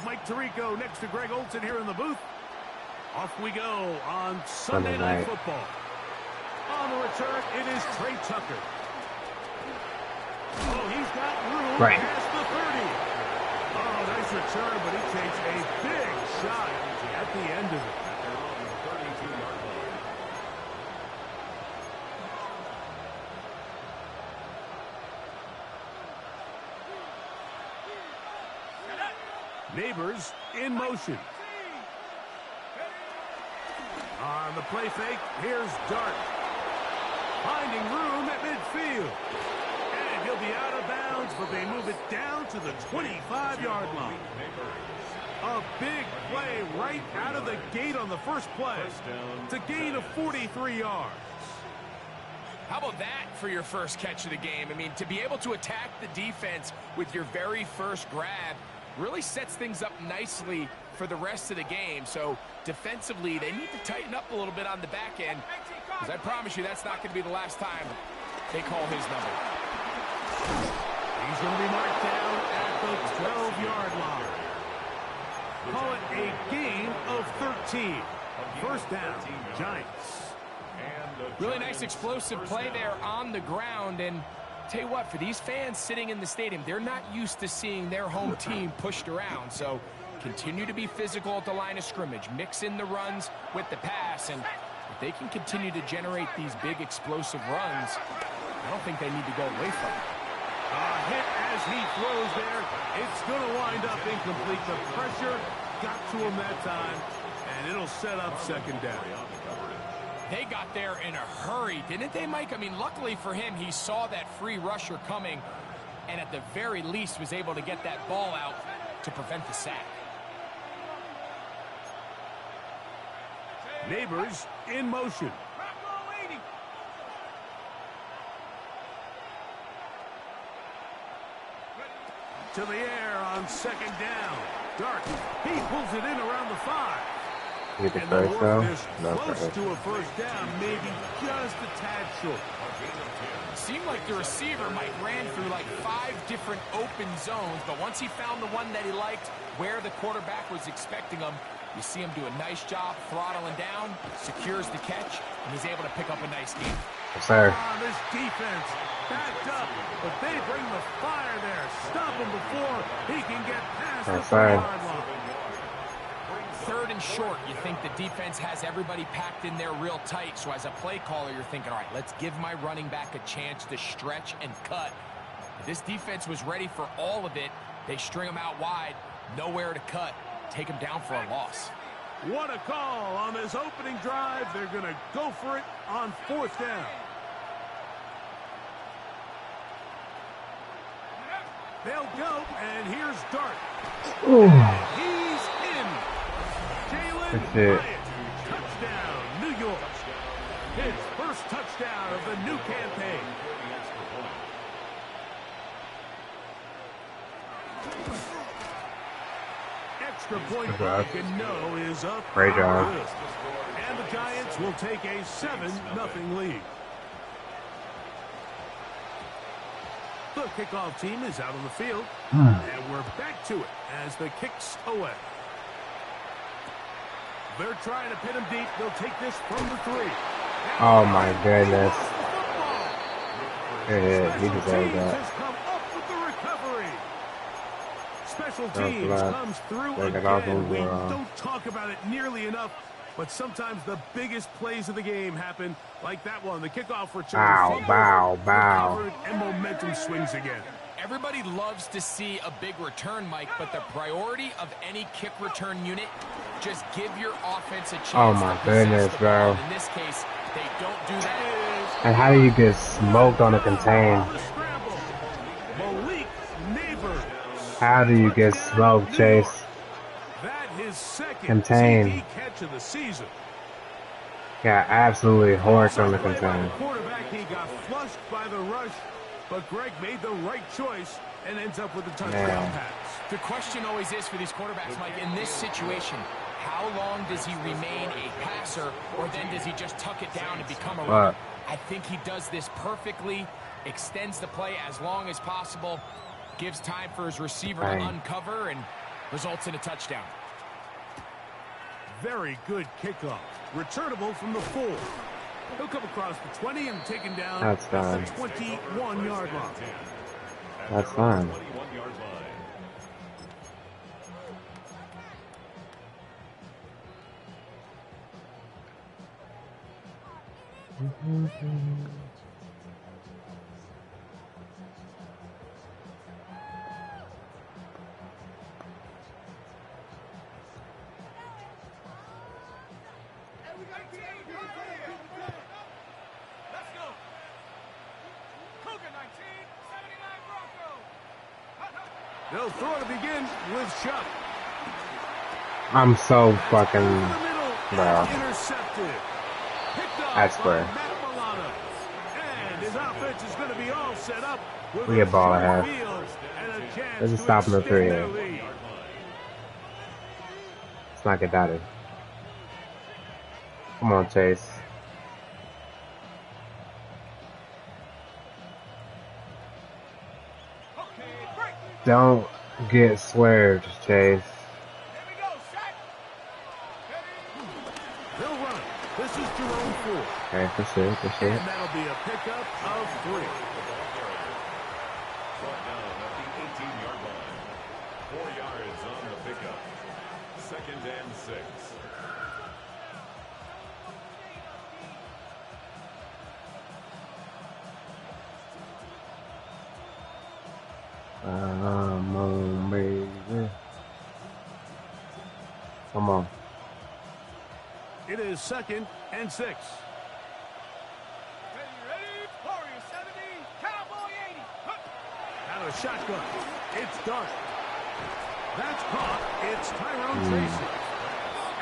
Mike Tirico next to Greg Olson here in the booth. Off we go on Sunday Night Football. On the return, it is Trey Tucker. Oh, he's got room past the 30. Oh, nice return, but he takes a big shot at the end of it. Neighbors in motion. On the play fake, here's Dart. Finding room at midfield. And he'll be out of bounds, but they move it down to the 25-yard line. A big play right out of the gate on the first play. To gain of 43 yards. How about that for your first catch of the game? I mean, to be able to attack the defense with your very first grab really sets things up nicely for the rest of the game. So defensively, they need to tighten up a little bit on the back end, because I promise you that's not going to be the last time they call his number. He's going to be marked down at the 12-yard line. Call it a gain of 13. First down, Giants. Really nice explosive play there on the ground. And tell you what, for these fans sitting in the stadium, they're not used to seeing their home team pushed around. So continue to be physical at the line of scrimmage. Mix in the runs with the pass. And if they can continue to generate these big explosive runs, I don't think they need to go away from it. Hit as he throws there. It's going to wind up incomplete. The pressure got to him that time, and it'll set up second down. They got there in a hurry, didn't they, Mike? I mean, luckily for him, he saw that free rusher coming, and at the very least was able to get that ball out to prevent the sack. Neighbors in motion. To the air on second down. Dart, he pulls it in around the 5. Get the And first the down? is No, close to a first down, maybe just a tad short. Seemed like the receiver ran through like 5 different open zones, but once he found the one that he liked, where the quarterback was expecting him, you see him do a nice job throttling down, secures the catch, and he's able to pick up a nice gain. Yes, sir. This defense backed up, but they bring the fire there. Stop him before he can get past the 5-yard line. 3rd and short, you think the defense has everybody packed in there real tight. So as a play caller, you're thinking, all right, let's give my running back a chance to stretch and cut. If this defense was ready for all of it. They string him out wide, nowhere to cut, take him down for a loss. What a call on this opening drive. They're going to go for it on 4th down. They'll go, and here's Dart. And he's in. Jalen Hyatt, touchdown, New York. His first touchdown of the new campaign. Extra point kick, and no is up. Great job. And the Giants will take a 7-0 lead. The kickoff team is out on the field, and we're back to it as the kick's away. They're trying to pin him deep. They'll take this from the 3. Oh my goodness. Yeah, he deserved that. Has come up with the recovery. Special teams comes through again. We don't talk about it nearly enough, but sometimes the biggest plays of the game happen like that one. The kickoff return. Bow. And momentum swings again. Everybody loves to see a big return, Mike, but the priority of any kick return unit, just give your offense a chance. Oh my goodness, bro. In this case, they don't do that. And how do you get smoked on a contain? Malik Neighbors. How do you get smoked, Chase? That his second Contain. TD catch of the season. Got absolutely horked on the contain. Quarterback, he got flushed by the rush, but Greg made the right choice and ends up with a touchdown pass. The question always is for these quarterbacks, Mike, in this situation, how long does he remain a passer, or then does he just tuck it down and become a runner? I think he does this perfectly, extends the play as long as possible, gives time for his receiver to uncover, and results in a touchdown. Very good kickoff. Returnable from the 4. He'll come across the 20 and taken down That's at fine. the 21-yard line. That's fine. They'll throw to begin with Chuck. I'm so fucking, Over the middle, bro. intercepted. Picked off I by swear. Matt Milano. And his offense is going to be all set up with We a get ball short ahead. field and a chance Let's just to stop him at extend 3. their lead. Let's not get doubted. Come on, Chase. Don't get swerved, Chase. They'll run. This is Jerome Ford. Okay, that's it, that's it. And that'll be a pickup of 3. Brought down at the 18-yard line. 4 yards on the pickup. 2nd and 6. Come on, baby. Come on. It is 2nd and 6. Ready? Warrior 70, Cowboy 80. Out of shotgun. It's Dart. That's caught. It's Tyrone Tracy.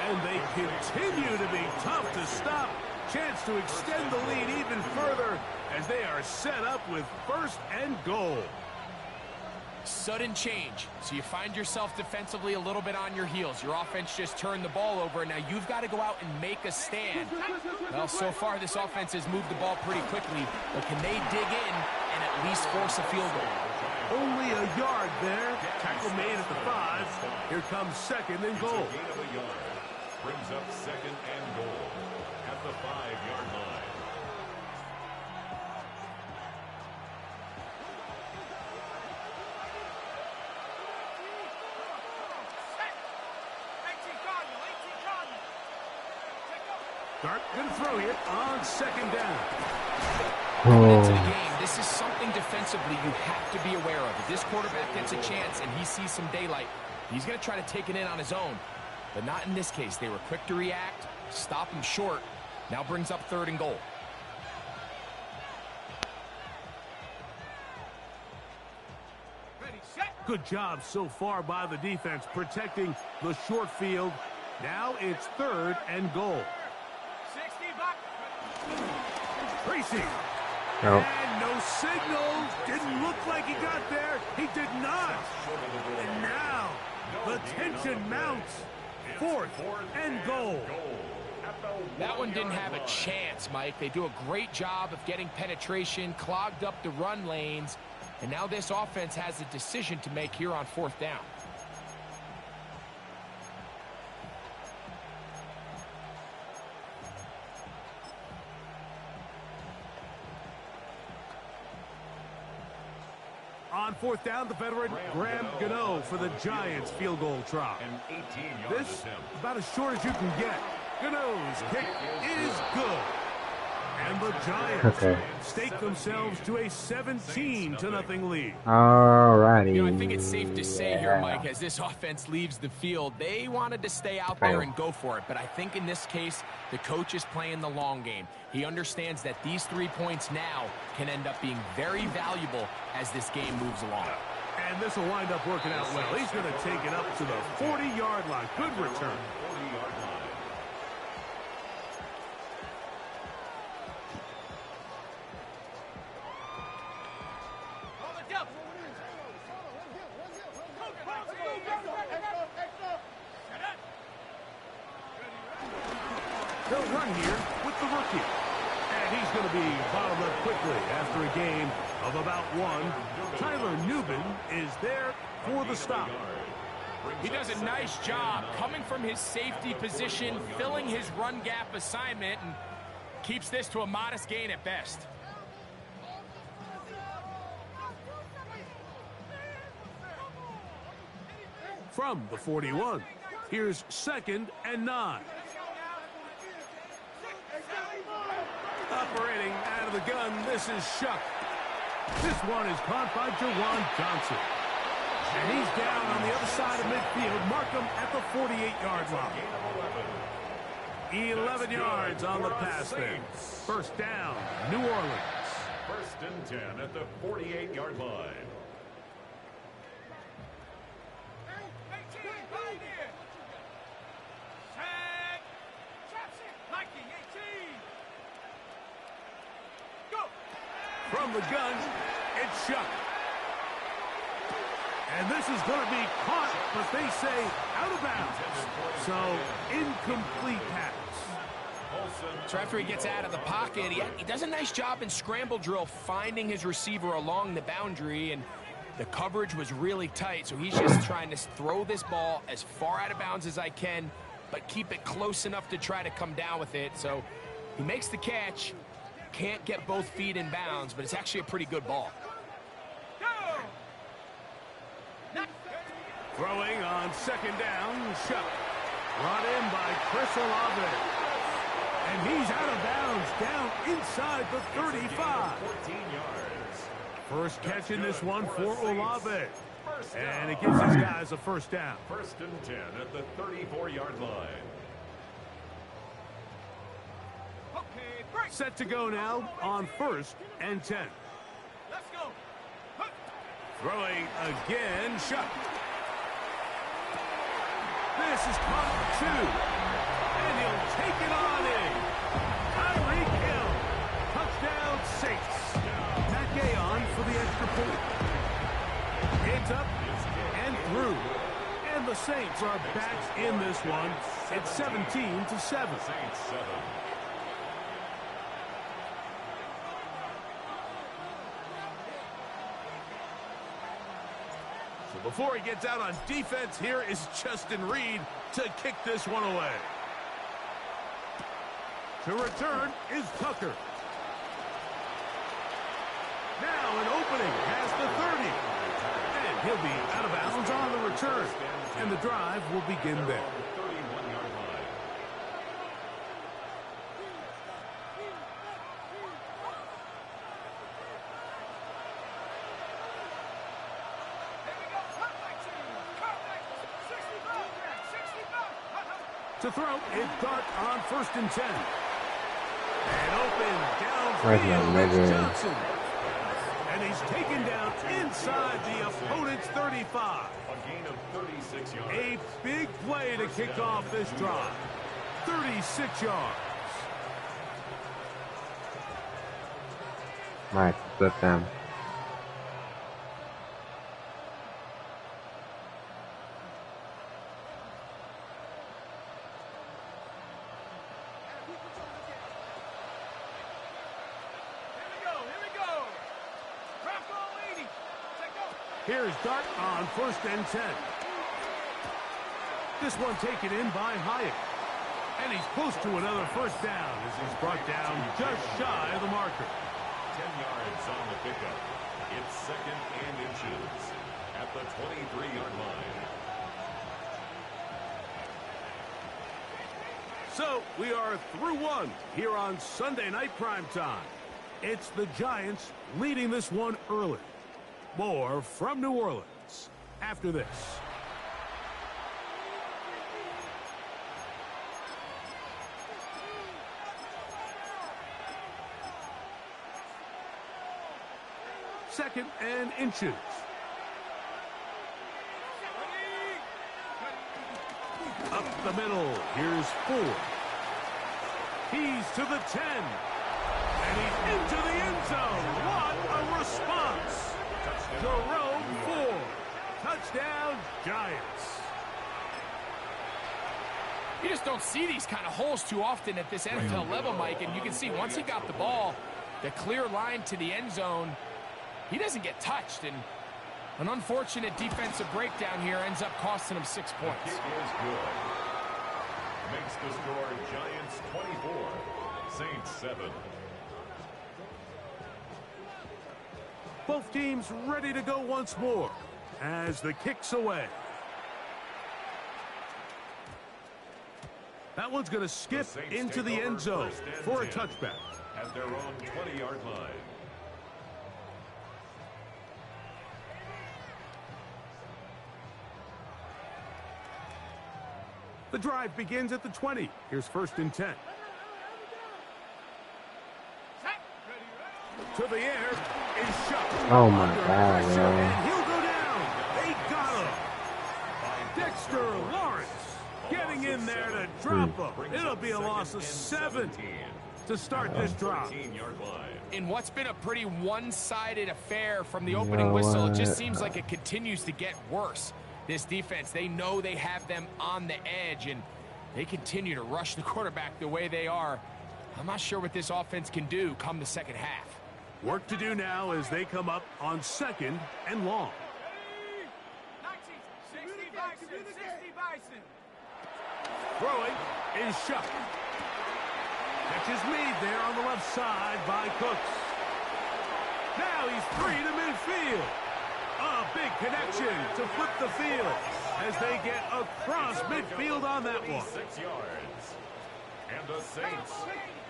And they continue to be tough to stop. Chance to extend the lead even further as they are set up with 1st and goal. Sudden change. So you find yourself defensively a little bit on your heels. Your offense just turned the ball over. Now you've got to go out and make a stand. Well, so far this offense has moved the ball pretty quickly. But can they dig in and at least force a field goal? Only a yard there. Tackle made at the 5. Here comes 2nd and goal. Gain of a yard. Brings up 2nd and goal at the 5-yard line. Dart going to throw here on 2nd down. Coming into the Oh, game, this is something defensively you have to be aware of. If this quarterback gets a chance and he sees some daylight, he's going to try to take it in on his own. But not in this case. They were quick to react, stop him short. Now brings up 3rd and goal. Ready, set. Good job so far by the defense protecting the short field. Now it's 3rd and goal. 60 back. Tracy. no. And no signal. Didn't look like he got there. He did not. And now the tension mounts. 4th and goal. That one didn't have a chance, Mike. They do a great job of getting penetration, clogged up the run lanes, and now this offense has a decision to make here on 4th down. On 4th down, the veteran Graham Gano for the Giants field goal try. An 18-yard This attempt. about as short as you can get. Gano's kick is good. And the Giants Okay. stake themselves to a 17-0 lead. Alrighty. You know, I think it's safe to say here, Yeah. Mike, as this offense leaves the field, they wanted to stay out there and go for it. But I think in this case, the coach is playing the long game. He understands that these 3 points now can end up being very valuable as this game moves along. And this will wind up working out well. He's going to take it up to the 40-yard line. Good return. 40-yard line. On the double. They'll run here with the rookie. And he's going to be bottled up quickly after a gain of about 1. Tyler Newman is there for the stop. He does a nice job coming from his safety position, filling his run gap assignment, and keeps this to a modest gain at best. From the 41, here's 2nd and 9. Operating out of the gun, this is Shuck. This one is caught by Jawan Johnson. And he's down on the other side of midfield. Mark him at the 48-yard line. 11 yards on the pass there. First down, New Orleans. 1st and 10 at the 48-yard line. From the gun, it's Shuck. And this is going to be caught, but they say out of bounds. So, incomplete pass. So after he gets out of the pocket, he does a nice job in scramble drill finding his receiver along the boundary, and the coverage was really tight, so he's just trying to throw this ball as far out of bounds as I can, but keep it close enough to try to come down with it. So he makes the catch, can't get both feet in bounds, but it's actually a pretty good ball. Throwing on 2nd down, Shuck. Brought in by Chris Olave. And he's out of bounds, down inside the 35. 14 yards. First catch in this one for Olave. And it gives his guys a first down. 1st and 10 at the 34-yard line. Set to go now on 1st and 10. Let's go. Throwing again, Shuck. This is caught for 2. And he'll take it on in. Tyreek Hill. Touchdown, Saints. Matt Gay on for the extra point. Hands up and through. And the Saints are back in this one. It's 17-7. Saints 7. Before he gets out on defense, here is Justin Reed to kick this one away. To return is Tucker. Now an opening past the 30. And he'll be out of bounds on the return. And the drive will begin there. 31-yard line. To throw, it's Dart on 1st and 10. And open Right now, downfield, nigga. it's Johnson. And he's taken down inside the opponent's 35. A gain of 36 yards. A big play to kick off this drive. 36 yards. Right, split them. Here's Dart on 1st and 10. This one taken in by Hyatt. And he's close to another first down as he's brought down just shy of the marker. 10 yards on the pickup. It's 2nd and inches at the 23-yard line. So we are through one here on Sunday Night Primetime. It's the Giants leading this one early. More from New Orleans after this. Second and inches. Up the middle. Here's 4. He's to the 10. And he's into the end zone. What a response. Jerome Ford. Touchdown, Giants. You just don't see these kind of holes too often at this NFL level, Mike, and you can see once he got the ball, the clear line to the end zone, he doesn't get touched, and An unfortunate defensive breakdown here ends up costing them 6 points. Kick is good. Makes the score Giants 24, Saints 7. Both teams ready to go once more as the kick's away. That one's going to skip into the end zone for a touchback. At their own 20-yard line. The drive begins at the 20. Here's 1st and 10. To the air is shot. Oh my God, And man. he'll go down. They got him. Dexter Lawrence getting in there to drop him. It'll be a loss of 7 to start this drive. 13-yard line. In what's been a pretty one-sided affair from the opening whistle, it just seems like it continues to get worse. This defense, they know they have them on the edge, and they continue to rush the quarterback the way they are. I'm not sure what this offense can do come the second half. Work to do now as they come up on 2nd and long. 60 Bison, 60 Bison. Throwing is shot. Catch is made there on the left side by Cooks. Now he's free to midfield. A big connection to flip the field as they get across midfield on that one. 6 yards. And the Saints,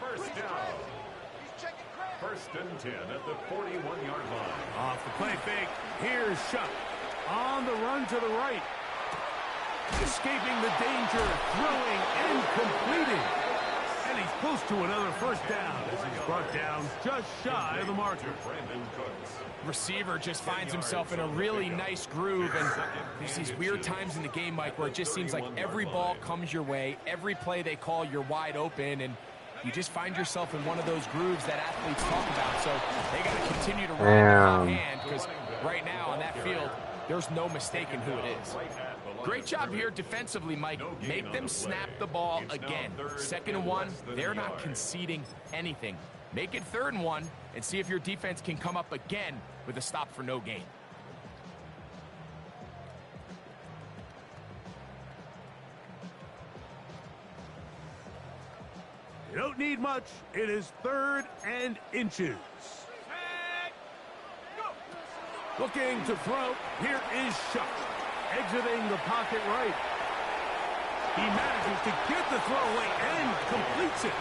first down. 1st and 10 at the 41-yard line. Off the play fake, here's Shuck. On the run to the right. Escaping the danger, throwing and completing. And he's close to another 1st down as he's brought down just shy of the marker. Brandon Cooks. Receiver just finds himself in a really nice groove, and there's these weird times in the game, Mike, where it just seems like every ball comes your way, every play they call, you're wide open, and you just find yourself in one of those grooves that athletes talk about. So they got to continue to run the hot hand, because right now on that field, there's no mistaking who it is. Great job here defensively, Mike. Make them snap the ball again. 2nd and 1, they're not conceding anything. Make it 3rd and 1 and see if your defense can come up again with a stop for no gain. You don't need much. It is 3rd and inches. Looking to throw. Here is Shuck. Exiting the pocket right. He manages to get the throw away and completes it.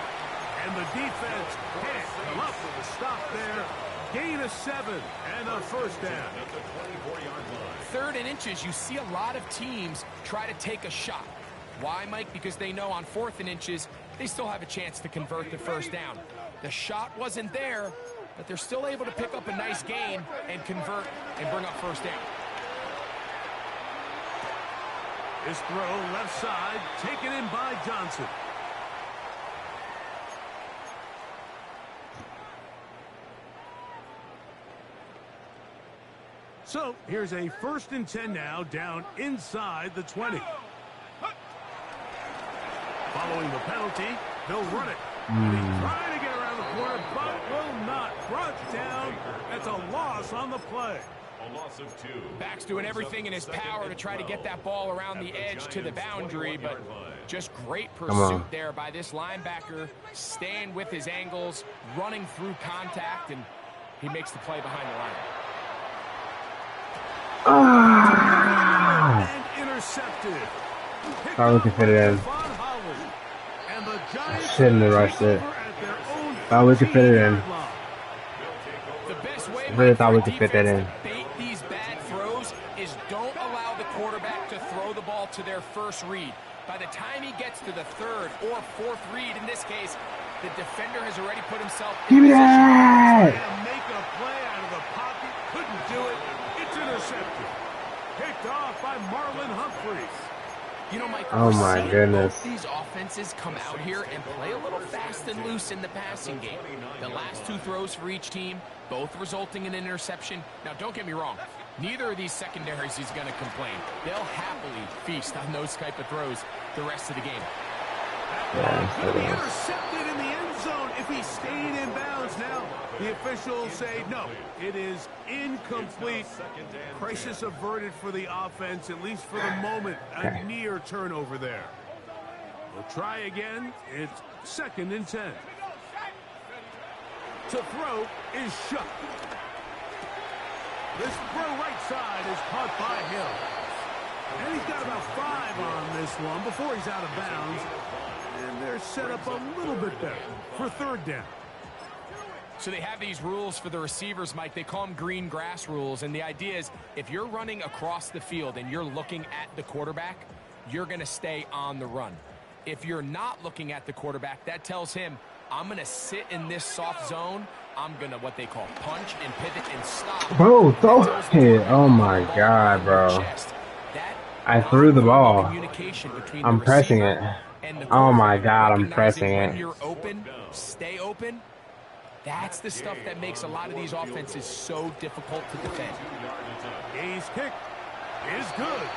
And the defense can't come up with a stop there. Gain of 7 and a 1st down. At the 24-yard line. 3rd and inches, you see a lot of teams try to take a shot. Why, Mike? Because they know on 4th and inches, they still have a chance to convert the 1st down. The shot wasn't there, but they're still able to pick up a nice gain and convert and bring up 1st down. His throw left side, taken in by Johnson. So here's a 1st and 10 now, down inside the 20. Following the penalty, they'll run it. He's trying to get around the corner, but will not. Brought down. That's a loss on the play. A loss of 2. Back's doing everything in his power to try to get that ball around the edge to the boundary, but just great pursuit there by this linebacker, staying with his angles, running through contact, and he makes the play behind the line. And intercepted. Thought we could fit it in. Shouldn't have rushed it. Thought we could fit it in. The best way Really thought we for could fit that in. defense to bait these bad throws is don't allow the quarterback to throw the ball to their 1st read. By the time he gets to the 3rd or 4th read, in this case, the defender has already put himself in Give me position. that! And make a play out of the pocket. Couldn't do it. It's intercepted. Picked off by Marlon Humphreys. You know, Mike, Oh we're my seeing goodness. both these offenses come out here and play a little fast and loose in the passing game. The last 2 throws for each team, both resulting in an interception. Now, don't get me wrong. Neither of these secondaries is going to complain. They'll happily feast on those type of throws the rest of the game. Yeah, He'll it be is. intercepted in the end zone if he stayed in bounds now. The officials say no, it is incomplete. Crisis averted for the offense, at least for the moment. A near turnover there. We'll try again. It's 2nd and 10. To throw is Shough. This throw right side is caught by Hill. And he's got about 5 on this one before he's out of bounds. And they're set up a little bit better for 3rd down. So they have these rules for the receivers, Mike. They call them green grass rules. And the idea is if you're running across the field and you're looking at the quarterback, you're going to stay on the run. If you're not looking at the quarterback, that tells him, I'm going to sit in this soft zone. I'm going to what they call punch and pivot and stop. Bro, throw it. Oh my God, bro. I threw the ball. I'm pressing it. Oh my God, I'm pressing When it. you're open, stay open. That's the stuff that makes a lot of these offenses so difficult to defend. His kick is good.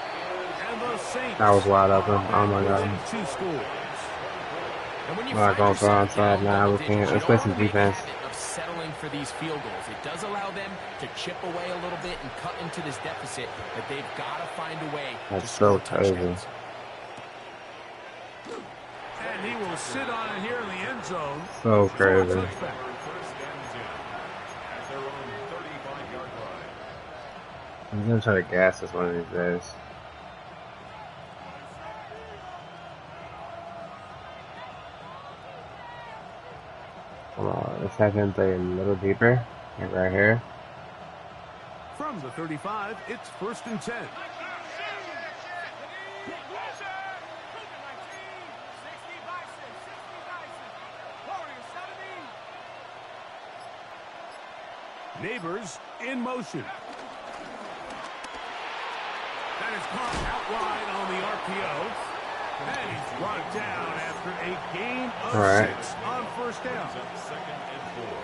And the Saints That was wide open. Oh my God. 2 scores. And when you I'm not find going for yourself onside down now. double We digits, can't. you Let's play some don't make a defense. habit of settling for these field goals. It does allow them to chip away a little bit and cut into this deficit, but they've got to find a way to That's score so crazy. touchdowns. And he will sit on it here in the end zone. So for a crazy. touchback. First and 10 at their own 35-yard line. I'm gonna try to gas this one of these days. Come on, let's have him play a little deeper. Like right here. From the 35, it's 1st and 10. Neighbors in motion. That is caught out wide on the RPO. And he's brought down after a gain of 6 on 1st down.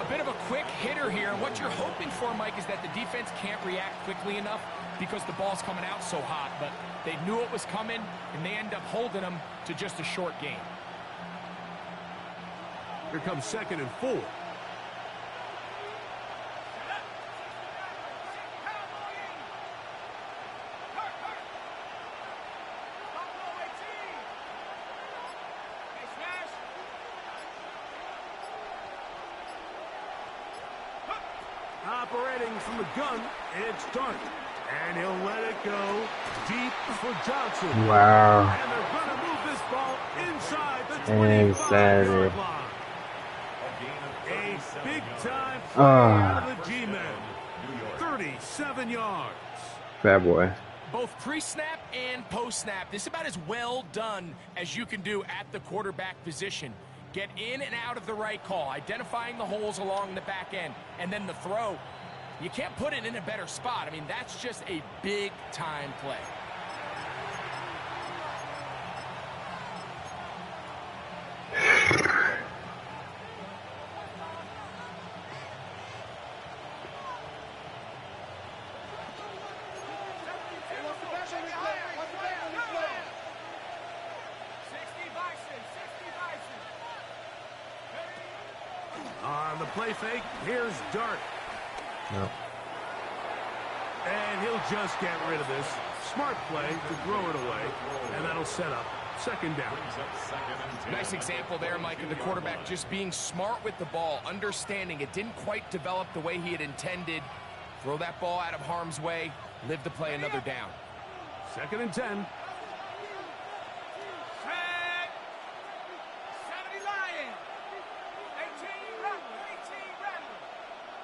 A bit of a quick hitter here. And what you're hoping for, Mike, is that the defense can't react quickly enough because the ball's coming out so hot. But they knew it was coming, and they end up holding them to just a short gain. Here comes 2nd and 4. Operating from the gun, it's Dart. And he'll let it go deep for Johnson. Wow. And they're going to move this ball inside the 25-yard line. A big-time play out of the G-men. 37 yards. Bad boy. Both pre-snap and post-snap, this is about as well done as you can do at the quarterback position. Get in and out of the right call, identifying the holes along the back end, and then the throw. You can't put it in a better spot. I mean, that's just a big-time play. On the play fake, here's Dart. No. And he'll just get rid of this. Smart play to throw it away, and that'll set up 2nd down. Nice example there, Mike, of the quarterback just being smart with the ball, understanding it didn't quite develop the way he had intended. Throw that ball out of harm's way, live to play another down. 2nd and 10.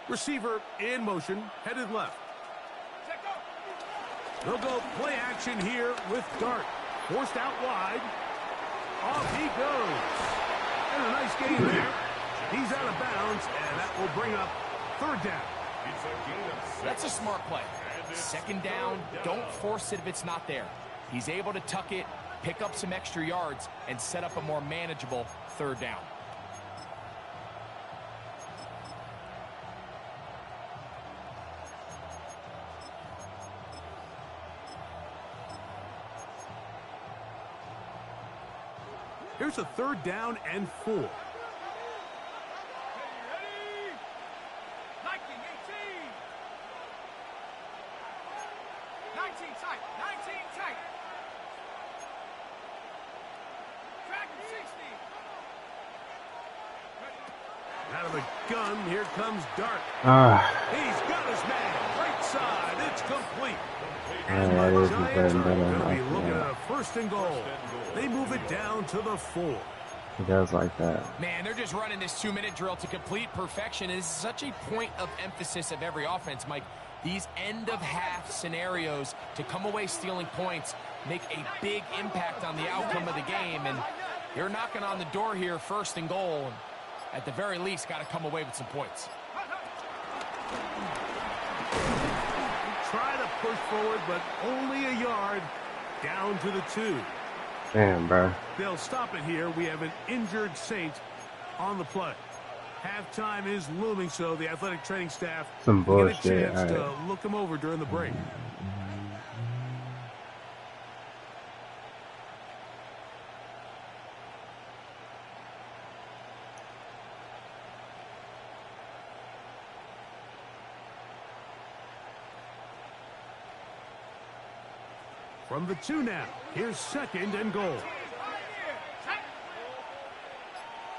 Receiver in motion, headed left. They'll go play action here with Dart. Forced out wide. Off he goes. And a nice gain there. He's out of bounds, and that will bring up 3rd down. That's a smart play. 2nd down, don't force it if it's not there. He's able to tuck it, pick up some extra yards, and set up a more manageable 3rd down. Here's a 3rd down and 4. 19 tight. 19 tight. Track 60. Out of the gun, here comes Dart. He's got his man. Right side. It's complete. And the Giants are going to be looking at a 1st and goal. They move it down to the 4. He does like that. Man, they're just running this 2-minute drill to complete perfection. It is such a point of emphasis of every offense, Mike. These end-of-half scenarios to come away stealing points make a big impact on the outcome of the game. And they're knocking on the door here, 1st and goal. And at the very least, got to come away with some points. Try to push forward, but only a yard. Down to the 2. Damn, bro. They'll stop it here. We have an injured Saint on the play. Halftime is looming, so the athletic training staff Some bullshit. get a chance to look him over during the break. From the 2 now, here's 2nd and goal.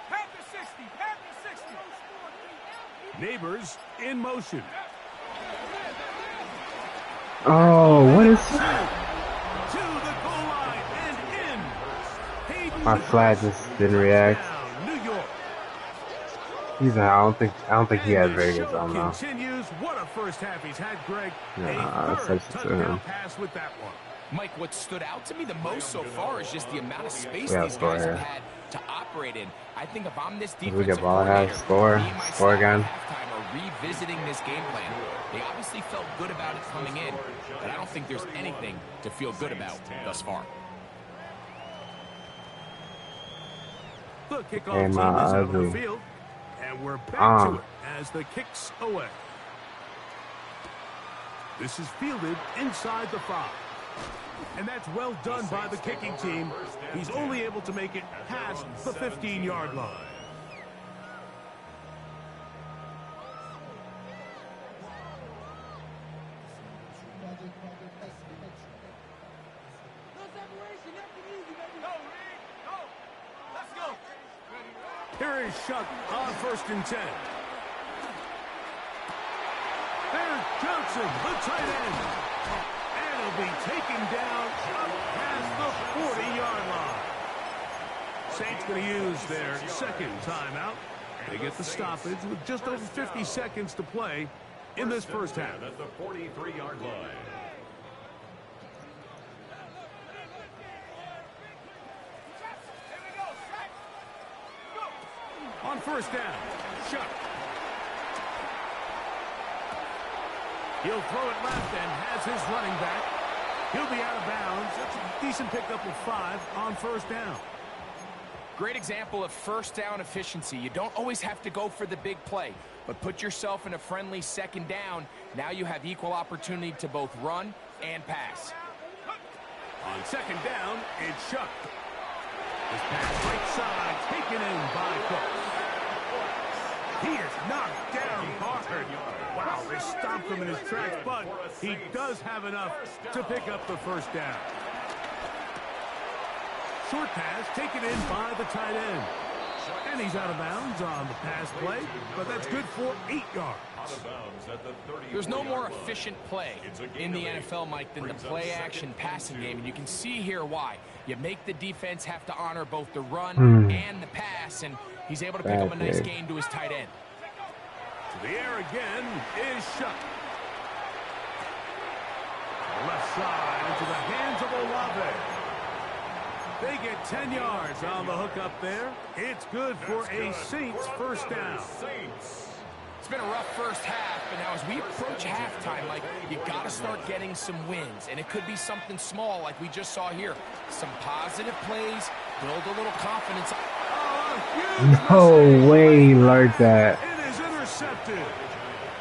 Panther 60. Panther 60. Neighbors in motion. Oh, what is... To the goal line and in. Hayden My flag just didn't react. down, New York. He's I don't think he has very good time now. Continues. What a first half he's had, Greg. Nah, A that's 3rd such a touchdown him. pass with that one. Mike, what stood out to me the most so far is just the amount of space Yeah, these guys score have had to operate in. I think if I'm this we defensive get ball half, score again. halftime are revisiting this game plan. They obviously felt good about it coming in, but I don't think there's anything to feel good about thus far. The kickoff Hey, team is my out on the ugly. field, and we're back to it as the kicks away. This is fielded inside the 5. And that's well done by the kicking team. He's only able to make it past the 15-yard line. Let's go. Here is Shuck on 1st and 10. There's Johnson, the tight end. And he'll be taken down up past the 40-yard line. Saints going to use their 2nd timeout. They get the stoppage with just over 50 seconds to play in this first half. At the 43-yard line. On 1st down, Shuck. He'll throw it left and has his running back. He'll be out of bounds. That's a decent pickup of 5 on 1st down. Great example of 1st down efficiency. You don't always have to go for the big play, but put yourself in a friendly 2nd down. Now you have equal opportunity to both run and pass. On 2nd down, it's Shuck. This pass right side taken in by Cook. He is knocked down hard. Wow, they stopped him in his tracks, but he does have enough to pick up the 1st down. Short pass taken in by the tight end. And he's out of bounds on the pass play, but that's good for 8 yards. There's no more efficient play in the NFL, Mike, than the play-action passing game, and you can see here why. You make the defense have to honor both the run and the pass, and he's able to pick up a nice gain to his tight end. To the air again is Shuck. Left side into the hands of Olave. They get 10 yards on the hook up there. It's good for a Saints 1st down. It's been a rough first half, but now as we approach halftime, Mike, you got to start getting some wins, and it could be something small like we just saw here. Some positive plays, build a little confidence. No way he learned that. It is intercepted.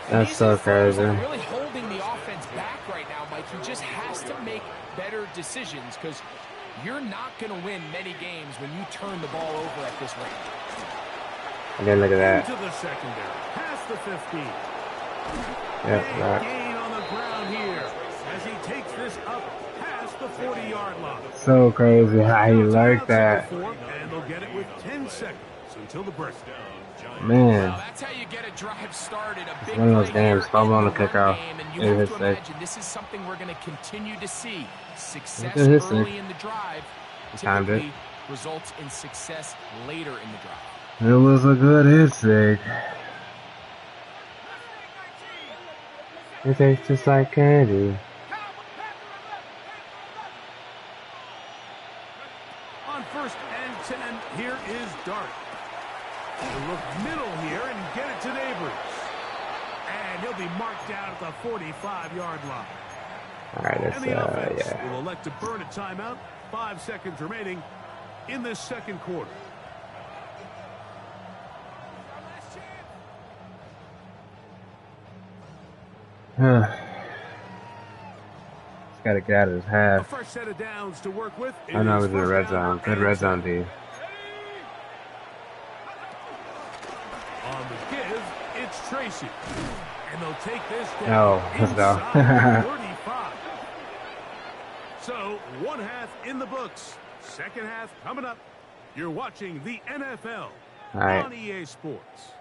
That's so crazy. Really holding the offense back right now, Mike. He just has to make better decisions because You're not going to win many games when you turn the ball over at this rate. Again, look at that. Into the secondary, past the 15. Yep, right. Gain on the ground here as he takes this up past the 40-yard line. So crazy how he learned that. And they'll get it with 10 seconds until the break. Man, well, that's how you get a drive started. A big one of those games, fumble on the kickoff. This is something we're going to continue to see. Success early in the drive typically results in success later in the drive. It was a good instinct. It tastes just like candy. On 1st and 10, here is Dart. He'll look middle here and get it to Neighbors. And he'll be marked down at the 45-yard line. All right, And the offense yeah. will elect to burn a timeout. 5 seconds remaining in this second quarter. He's got to get out of his half. A fresh set of downs to work with. I know it's in the red zone. Good red zone, D. On the give, it's Tracy. And they'll take this down. No, let's go. 35. So, one half in the books. Second half coming up. You're watching the NFL on EA Sports.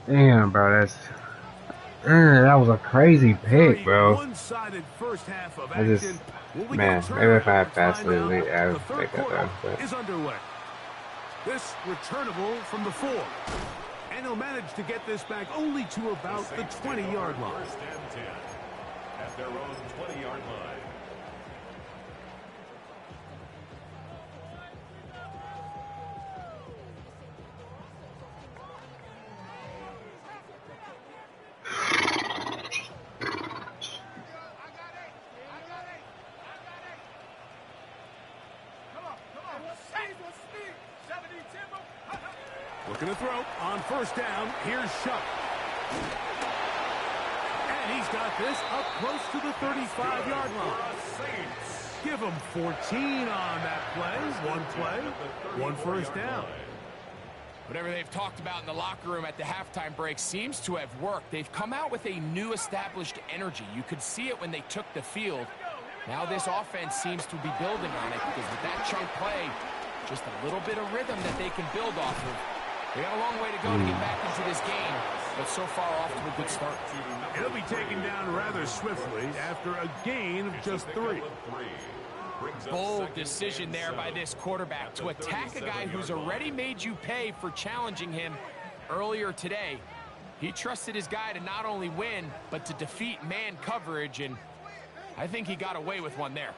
Damn, bro, that was a crazy pick, bro. One-sided first half of Man, maybe if I had passed it, I would make that though. Is underway. This returnable from the 4. And he'll manage to get this back only to about the 20-yard line. 1st and 10 at their own 20-yard line. Looking to throw on 1st down. Here's Shuck. And he's got this up close to the 35-yard line. Give him 14 on that play. One 1st down. Whatever they've talked about in the locker room at the halftime break seems to have worked. They've come out with a new established energy. You could see it when they took the field. Now this offense seems to be building on it because with that chunk play, just a little bit of rhythm that they can build off of. They got a long way to go to get back into this game, but so far off to a good start. It'll be taken down rather swiftly after a gain of just 3. Bold decision there by this quarterback to attack a guy who's already made you pay for challenging him earlier today. He trusted his guy to not only win, but to defeat man coverage, and I think he got away with one there.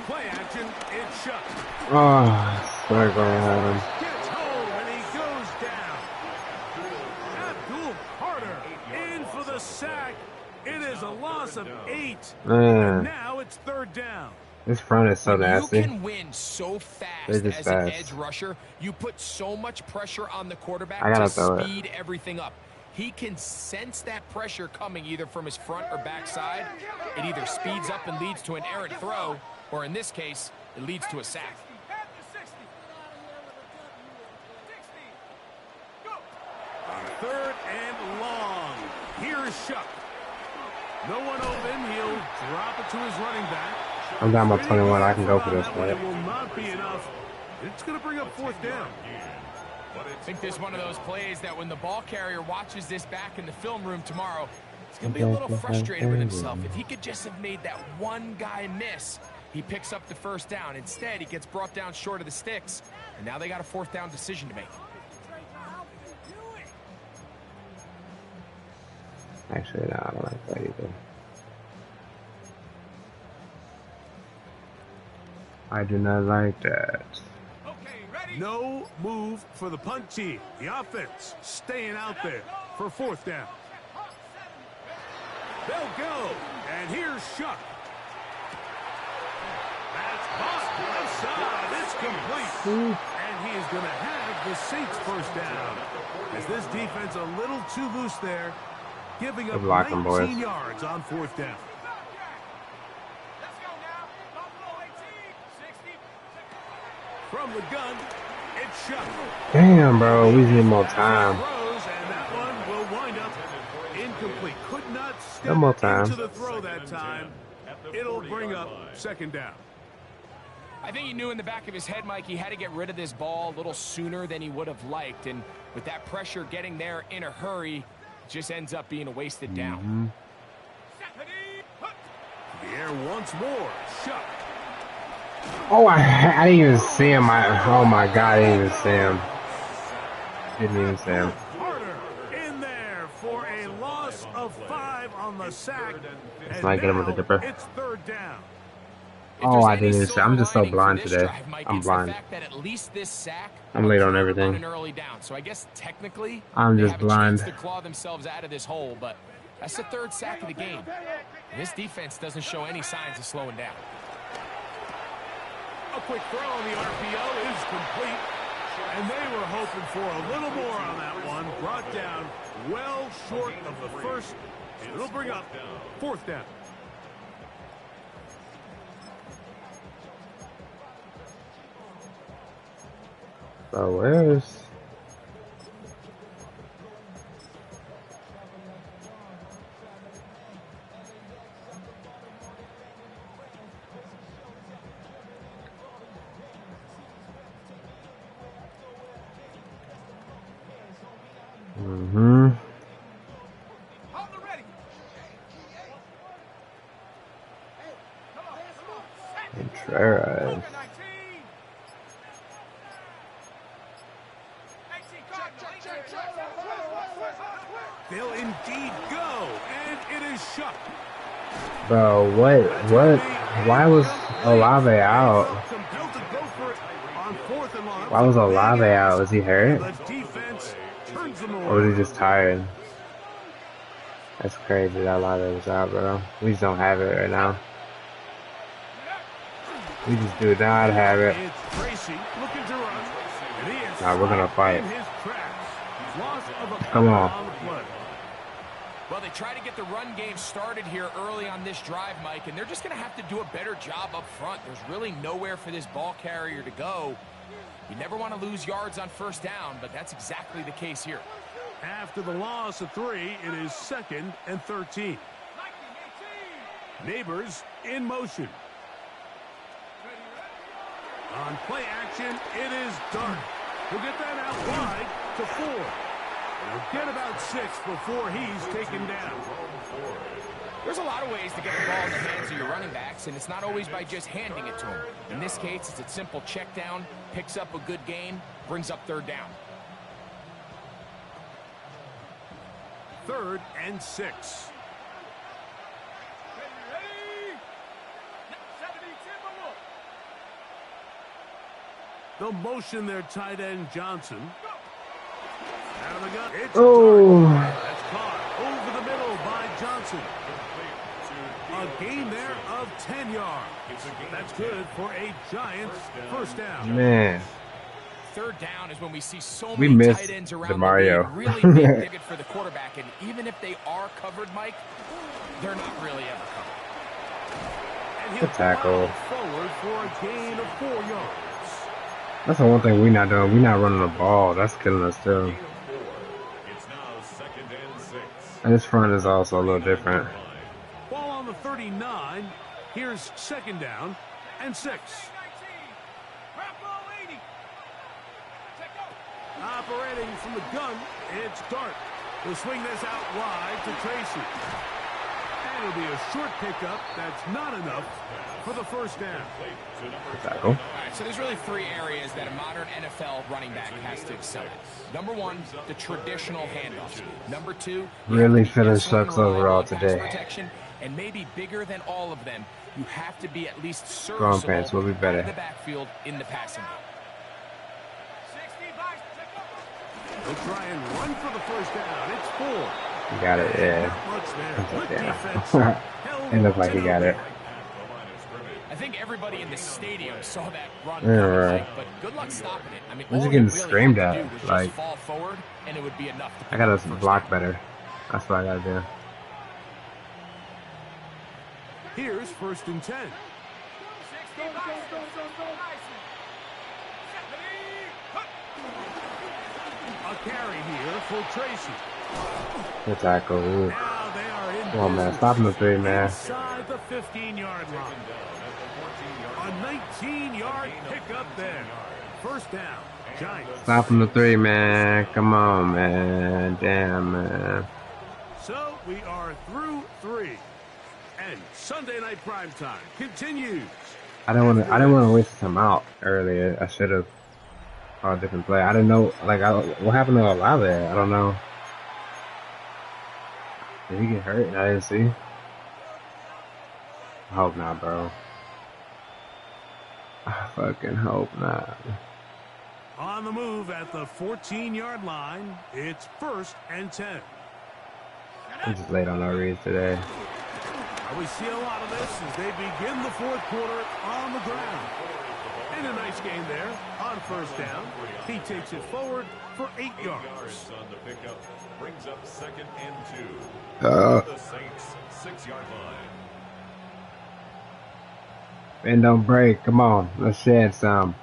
Play action, it's Shuck. Oh, sorry going at him. Gets home and he goes down. Abdul Carter in for the sack. It is a loss of 8. And now it's 3rd down. This front is so nasty. You can win so fast as an edge rusher. You put so much pressure on the quarterback to speed everything up. He can sense that pressure coming either from his front or backside. It either speeds up and leads to an errant throw, or in this case, it leads to a sack. On 3rd and long. Here's Shuck. No one open. He'll drop it to his running back. I'm down by 21. I can go for this one. It will not be enough. It's going to bring up 4th down. I think this is one of those plays that when the ball carrier watches this back in the film room tomorrow, he's going to be a little frustrated with himself. If he could just have made that one guy miss, he picks up the 1st down. Instead, he gets brought down short of the sticks, and now they got a 4th down decision to make. Actually, no, I don't like that either. I do not like that. No move for the punt team. The offense staying out there for 4th down. They'll go. And here's Shuck. That's caught outside. It's complete. And he is going to have the Saints first down. As this defense a little too loose there, giving up 19 yards on fourth down. Let's go now. Buffalo 18, 60. From the gun, it's shot. Damn, bro, we need more time. Throws, and that one will wind up incomplete. Could not step No more time. into the throw that time. It'll bring up second down. I think he knew in the back of his head, Mike, he had to get rid of this ball a little sooner than he would have liked. And with that pressure getting there in a hurry, it just ends up being a wasted down. The air once more. Shot. Oh, I didn't even see him. Oh my God, I didn't even see him. Didn't even see him. Carter in there for a loss of 5 on the sack. Let's not get him with the dipper. It's third down. Oh, I didn't even see. I'm just so blind today. I'm blind. I'm late on everything. So I guess technically I'm just blind. to claw themselves out of this hole, but that's the third sack of the game. This defense doesn't show any signs of slowing down. A quick throw on the RPO is complete. And they were hoping for a little more on that one. Brought down well short of the first. It'll bring up fourth down. So where's... Contreras. They'll indeed go, and it is shut. Bro, what? Why was Olave out? Why was Olave out? Was he hurt? Or was he just tired? That's crazy that Olave was out, bro. We just don't have it right now. We just do not have it. Nah, we're gonna fight. Come on. Well, they try to get the run game started here early on this drive, Mike, and they're just going to have to do a better job up front. There's really nowhere for this ball carrier to go. You never want to lose yards on first down, but that's exactly the case here. After the loss of 3, it is 2nd and 13. Neighbors in motion. On play action, it is Dart. He'll get that out wide to 4. He'll get about 6 before he's taken down. There's a lot of ways to get the ball in the hands of your running backs, and it's not always by just handing it to them. In this case, it's a simple check down, picks up a good gain, brings up third down. 3rd and 6. The motion there, tight end Johnson. Out of the gun. It's That's caught over the middle by Johnson. A gain there of 10 yards. That's good for a Giants first down. Man. Third down is when we see so We many missed tight ends around DeMario. the league. Really big pivot for the quarterback, and even if they are covered, Mike, they're not really ever covered. And he'll tackle. Forward for a gain of 4 yards. That's the one thing we're not doing. We're not running the ball. That's killing us too. It's now 2nd and 6. And this front is also a little different. Ball on the 39. Here's 2nd down and 6. Operating from the gun, it's Dart. He'll swing this out wide to Tracy. And it'll be a short pickup. That's not enough for the first down. Tackle. All right, so there's really 3 areas that a modern NFL running back has to excel at. Number 1, the traditional handoff. Number 2, really feeling sucks overall today. Protection, and maybe bigger than all of them, you have to be at least Grown serviceable pants will be better. in the backfield in the passing game. He'll try and run for the first down. It's 4. He got it, yeah. Not much there. Good defense. It looked like he got it. I think everybody in the stadium saw that run Yeah, coming, right. Mike, but good luck stopping it. I mean, Where's all he you getting really screamed had to at? do was Like, just fall forward, and it would be enough to I pick gotta up the first block down. better. That's what I gotta do. Here's 1st and 10. 60 license. A carry here for Tracy. Good tackle. Ooh. Now they are in Come on, man. business Stop him the 3, man. inside the 15-yard line. A 19-yard pickup there. 1st down, Giants. Stop him the 3, man. Come on, man. Damn, man. So we are through 3. And Sunday Night Primetime continues. I didn't want to waste him out earlier. I should have called a different play. I didn't know, like, what happened to Olave? I don't know. Did he get hurt? I didn't see. I hope not, bro. I fucking hope not. On the move at the 14-yard line, it's 1st and 10. I'm just late on our reads today. We see a lot of this as they begin the 4th quarter on the ground. And a nice game there on 1st down. He takes it forward for 8 yards. On the pickup brings up 2nd and 2. Uh. The Saints 6-yard line. And don't break. Come on. Let's shed some.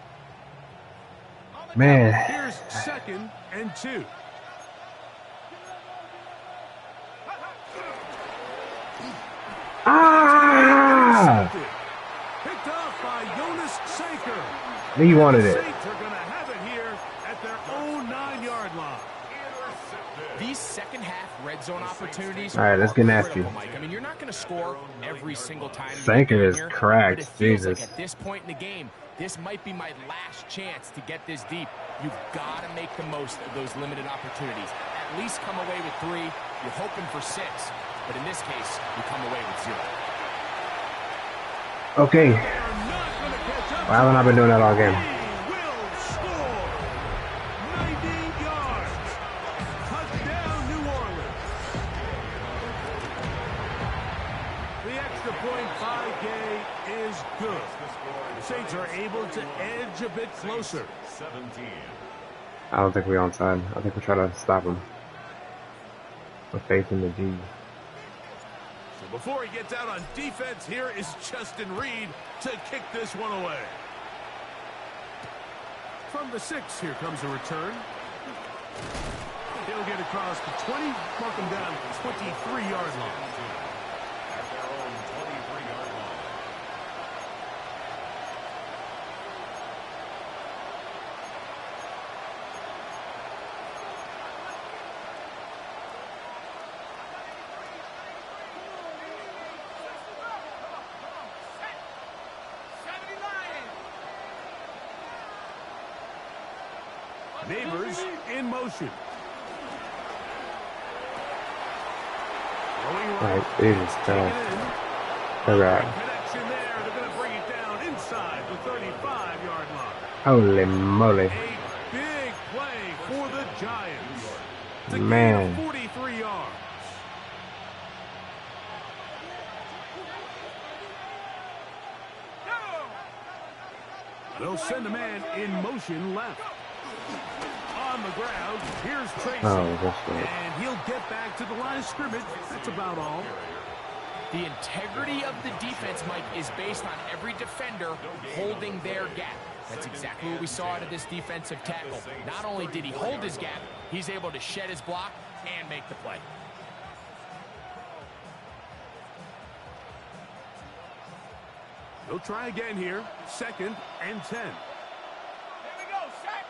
Man. Here's 2nd and 2. Ah! Picked off by Jonas Sanker. He wanted The it. Saints are going to have it here at their own 9-yard line. These second-half red zone opportunities All right, let's get nasty. critical, Mike. I mean, you're not going to score every single time. Sanker is here, cracked. but it feels Jesus. like at this point in the game, this might be my last chance to get this deep. You've got to make the most of those limited opportunities. At least come away with 3. You're hoping for 6, but in this case, you come away with 0. Okay. They're not going to catch up. Why haven't I been doing that all game? He will score. 90 yards. Touchdown, New Orleans. The extra point by Gay is good. The Saints are able to edge a bit closer. 17. I don't think we're onside. I think we're trying to stop him. We're facing the D. So before he gets out on defense, here is Justin Reed to kick this one away. From the 6, here comes a return. He'll get across the 20, mark him down at the 23-yard line. At their own 23-yard line. Neighbors in motion. Going All right. right, Jesus Take Christ. it in. All right. Connection there. They're going to bring it down inside the 35-yard line. Holy moly. A big play for the Giants. To Man. gain 43 yards. They'll send a man in motion left. On the ground, here's Tracy. Oh, that's right. And he'll get back to the line of scrimmage. That's about all. The integrity of the defense, Mike, is based on every defender holding their gap. That's exactly what we saw out of this defensive tackle. Not only did he hold his gap, he's able to shed his block and make the play. They'll try again here. 2nd and 10. Here we go, set.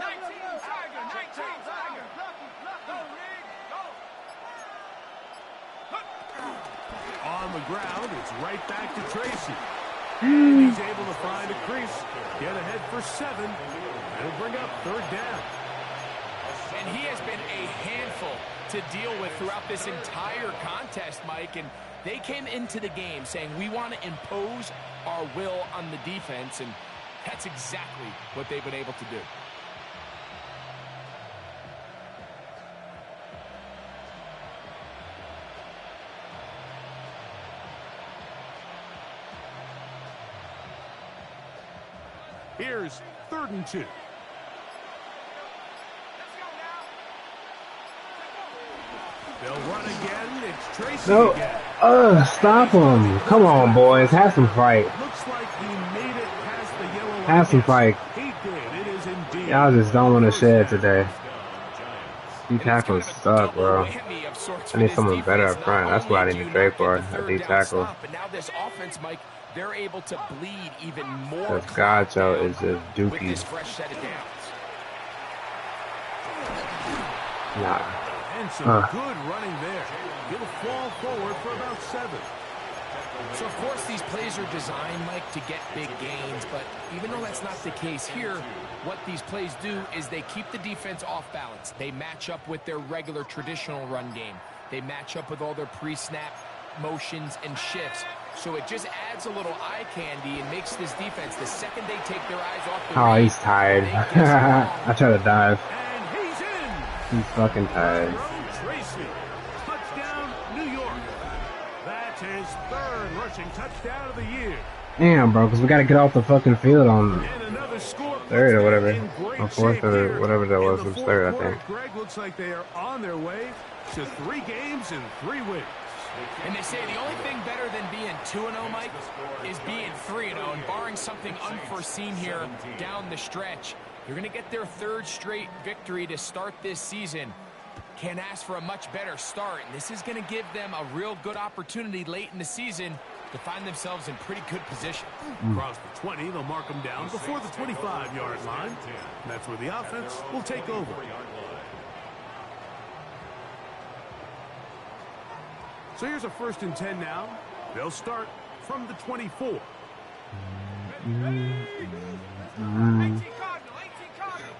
19 Tiger, 19 Tiger. Go, Reed, go. On the ground, it's right back to Tracy. And he's able to find a crease. Get ahead for 7. It'll bring up 3rd down. And he has been a handful to deal with throughout this entire contest, Mike. And they came into the game saying, we want to impose our will on the defense. And that's exactly what they've been able to do. Here's 3rd and 2. They'll run again. It's Tracy No. again. Stop him. Come on, boys. Have some fight. Looks like he made it past the yellow line. Have some fight. He did. It is indeed. Y'all just don't want to shed today. D tackles suck, bro. I need someone better up front. That's what I need to trade for. A D tackle. But now this offense, Mike, they're able to bleed even more. Because Gacho is just with dookie. this fresh set of downs. And some good running there. He'll fall forward for about 7. So, of course, these plays are designed, Mike, to get big gains. But even though that's not the case here, what these plays do is they keep the defense off balance. They match up with their regular traditional run game. They match up with all their pre-snap motions and shifts. So it just adds a little eye candy and makes this defense, the second they take their eyes off the Oh, read, he's tired. I try to dive. And he's in. He's fucking tired. Tracy. Touchdown, New York. That's his 3rd rushing touchdown of the year. Damn, bro, because we got to get off the fucking field on And another score. 3rd or whatever. In great Or 4th shape or here. whatever that was. In It the was 3rd, I fourth think. quarter, Greg, looks like they are on their way to 3 games and 3 wins. And they say the only thing better than being 2-0, Mike, is being 3-0. And barring something unforeseen here down the stretch, you're going to get their 3rd straight victory to start this season. Can't ask for a much better start. And this is going to give them a real good opportunity late in the season to find themselves in pretty good position. Across the 20, they'll mark them down before the 25-yard line. And that's where the offense will take over. So here's a 1st and 10 now. They'll start from the 24. 18 Cardinal.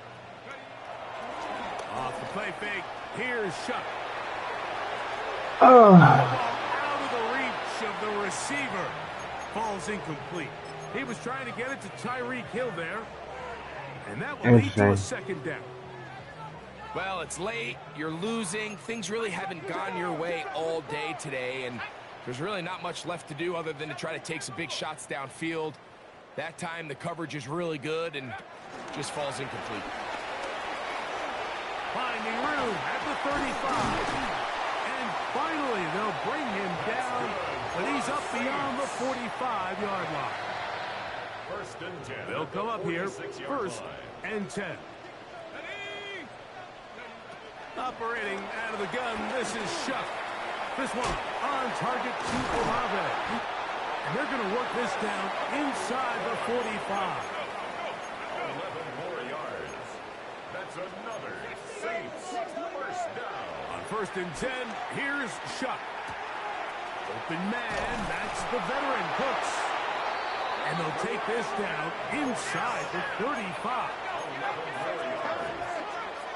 Off the play fake, here's Shuck. Oh, Out of the reach of the receiver. Falls incomplete. He was trying to get it to Tyreek Hill there. And that will lead to a 2nd down. Well, it's late, you're losing, things really haven't gone your way all day today, and there's really not much left to do other than to try to take some big shots downfield. That time the coverage is really good and just falls incomplete. Finding room at the 35. And finally, they'll bring him down, but he's up beyond the 45-yard line. 1st and 10. They'll come up here, 1st and 10. Operating out of the gun, this is Shuck. This one on target to Olave. And they're going to work this down inside the 45. 11 more yards. That's another Saints 1st down. On 1st and 10, here's Shuck. Open man, that's the veteran Cooks. And they'll take this down inside the 35. 11 more yards.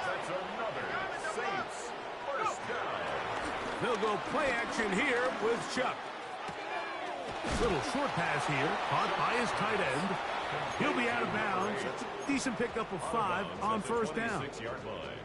That's another Saints 1st down. They'll go play action here with Chuck. Little short pass here, caught by his tight end. He'll be out of bounds. Decent pickup of 5 on 1st down. 6-yard line.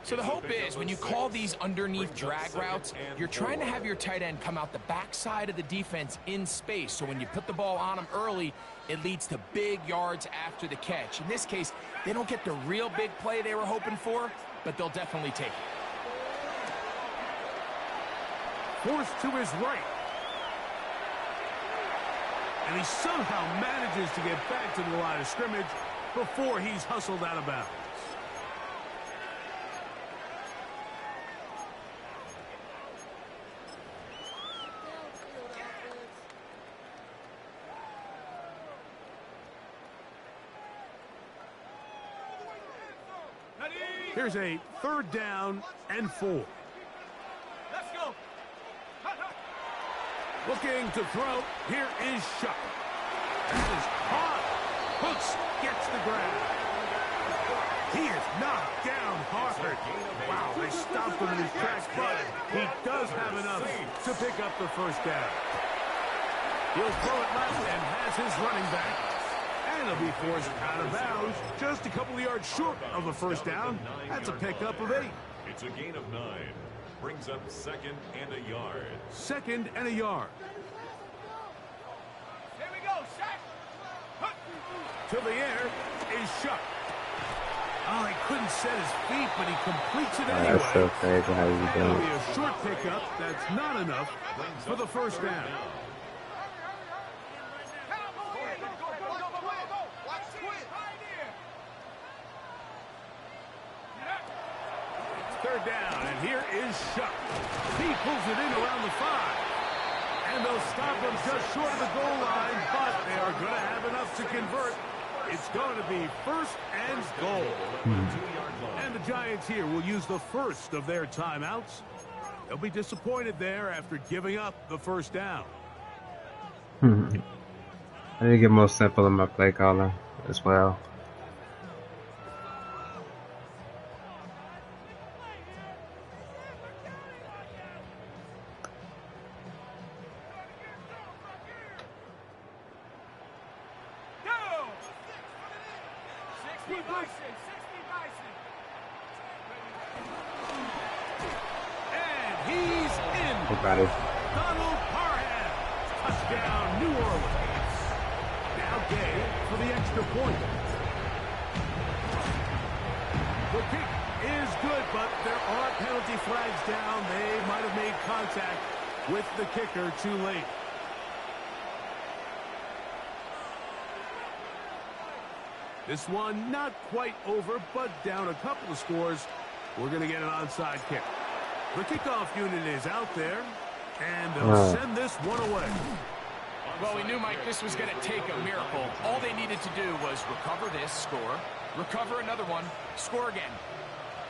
So the hope is when you call these underneath drag routes, you're trying to have your tight end come out the backside of the defense in space. So when you put the ball on him early, it leads to big yards after the catch. In this case, they don't get the real big play they were hoping for, but they'll definitely take it. Forced to his right. And he somehow manages to get back to the line of scrimmage before he's hustled out of bounds. Here's a 3rd down and 4. Let's go. Looking to throw. Here is Shuck. That is caught. Hooks gets the grab. He is knocked down hard. Wow, they stopped him in his tracks, but he does have enough to pick up the 1st down. He'll throw it left and has his running back. And he'll be forced out of bounds, just a couple of yards short of the 1st down. That's a pickup of 8. It's a gain of 9. Brings up 2nd and a yard. 2nd and a yard. Here we go, Shaq. to the air is Shough. Oh, he couldn't set his feet, but he completes it anyway. That's so crazy how you do It'll it. be a short pickup. That's not enough for the first down. Third down, and here is Shough. He pulls it in around the 5. And they'll stop him just short of the goal line, but they are going to have enough to convert. It's going to be first and goal. And the Giants here will use the first of their timeouts. They'll be disappointed there after giving up the first down. I need to get more simple in my play calling as well. Everybody. Donald Parham. Touchdown, New Orleans. Now Gay for the extra point. The kick is good, but there are penalty flags down. They might have made contact with the kicker too late. This one not quite over, but down a couple of scores. We're going to get an onside kick. The kickoff unit is out there, and they'll send this one away. Well, we knew, Mike, this was going to take a miracle. All they needed to do was recover this, score, recover another one, score again.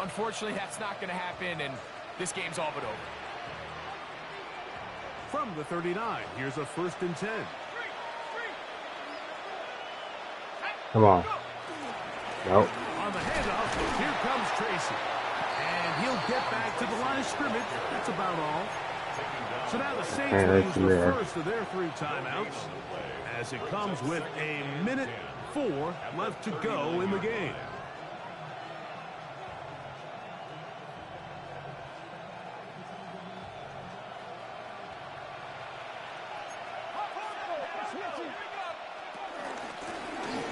Unfortunately, that's not going to happen, and this game's all but over. From the 39, here's a 1st and 10. Come on. Nope. On the handoff, here comes Tracy. And he'll get back to the line of scrimmage. That's about all. So now the Saints will use the first of their 3 timeouts as it comes with a minute 4 left to go in the game.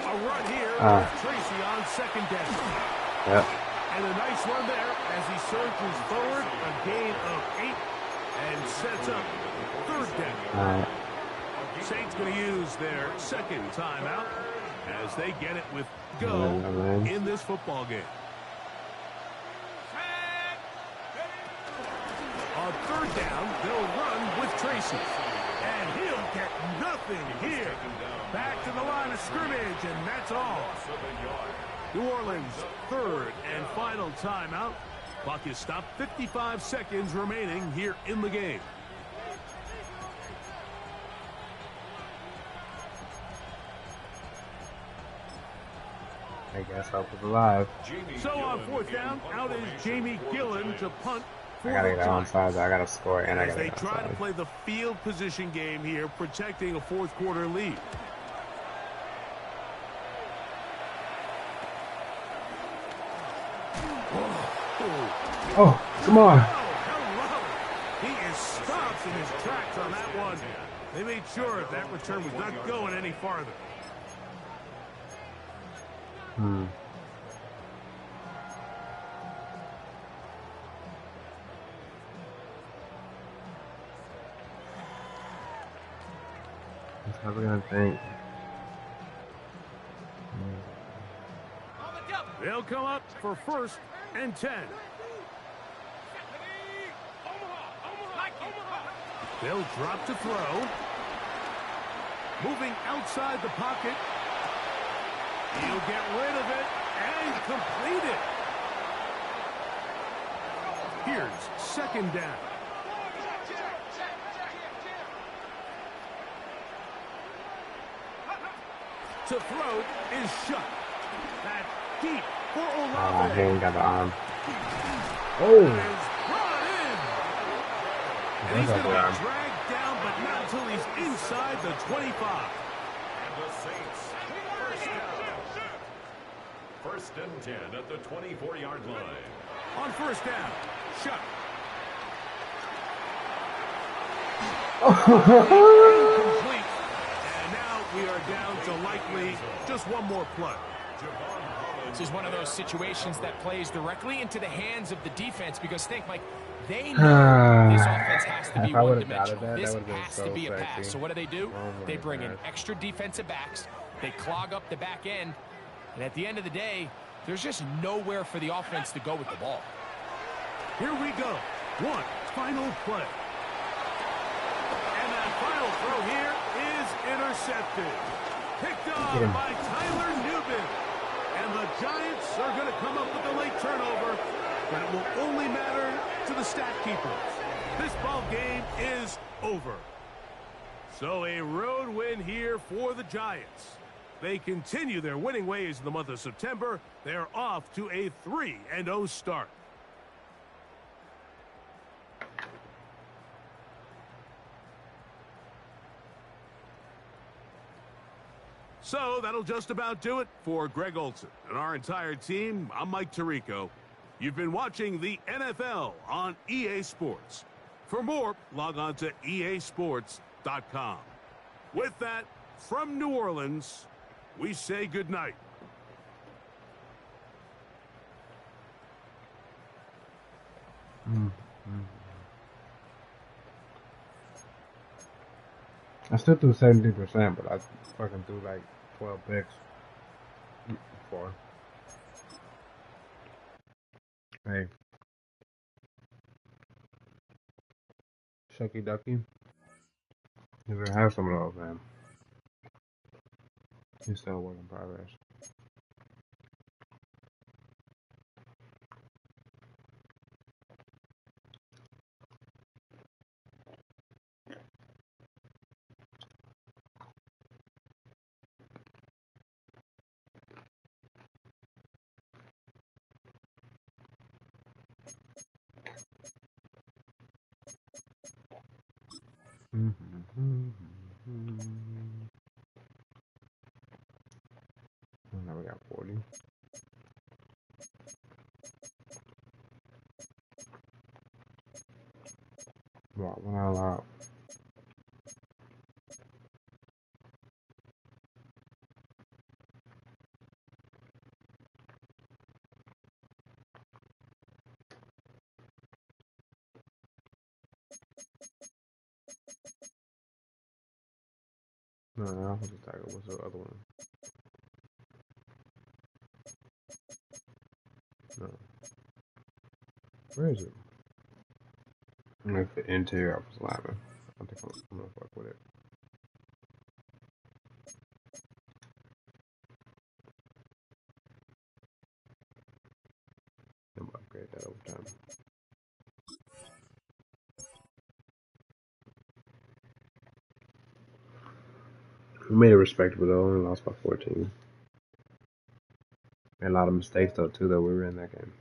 A run here with Tracy on 2nd down. Yep. And a nice run there as he surges forward, a gain of 8, and sets up 3rd down. All right. Saints going to use their 2nd timeout as they get it with go in this football game. On 3rd down, they'll run with Tracy. And he'll get nothing here. Back to the line of scrimmage, and that's all. New Orleans' 3rd and final timeout. Clock is stopped. 55 seconds remaining here in the game. I guess I was alive. So on 4th down, out is Jamie Gillen to punt for I gotta the get onside. I gotta score, and I as gotta they get try to onside. play the field position game here, protecting a 4th quarter lead. Oh, come on. Hello. He is stopped in his tracks on that one. They made sure that return was not going any farther. That's how we're gonna think. They'll come up for 1st and 10. They'll drop to throw. Moving outside the pocket. He'll get rid of it and complete it. Here's 2nd down. To throw is Shough. That's deep for Olave. He ain't got the arm. Is Oh, brought in. And he's going to be dragged down, but not until he's inside the 25. And the Saints, 1st down. 1st and 10 at the 24-yard line. On 1st down, Shough. Incomplete. And now we are down to likely just one more play. This is one of those situations that plays directly into the hands of the defense because think, Mike, they know this offense has to be If I would've one-dimensional. got it, This that would've been has so to be a sexy. pass. So what do? Oh They my bring in gosh. extra defensive backs. They clog up the back end. And at the end of the day, there's just nowhere for the offense to go with the ball. Here we go. One final play. And that final throw here is intercepted. Picked off by Tyler Newman. And the Giants are going to come up with a late turnover, but it will only matter to the stat keepers. This ball game is over. So a road win here for the Giants. They continue their winning ways in the month of September. They're off to a 3-0 start. So that'll just about do it for Greg Olsen and our entire team. I'm Mike Tirico. You've been watching the NFL on EA Sports. For more, log on to easports.com. With that, from New Orleans, we say goodnight. I still threw 70%, but I fucking threw like 12 picks. 4. Hey. Shucky Ducky. You're gonna have some of those, man. It's still a work in progress. Now we got 40. Wow, we're not allowed. No, what's the tiger? What's the other one? No. Where is it? Like the interior of his lava. I think I'm gonna fuck with it. I'm gonna upgrade that over time. We made it respectable though, only lost by 14. Made a lot of mistakes though too though, we were in that game.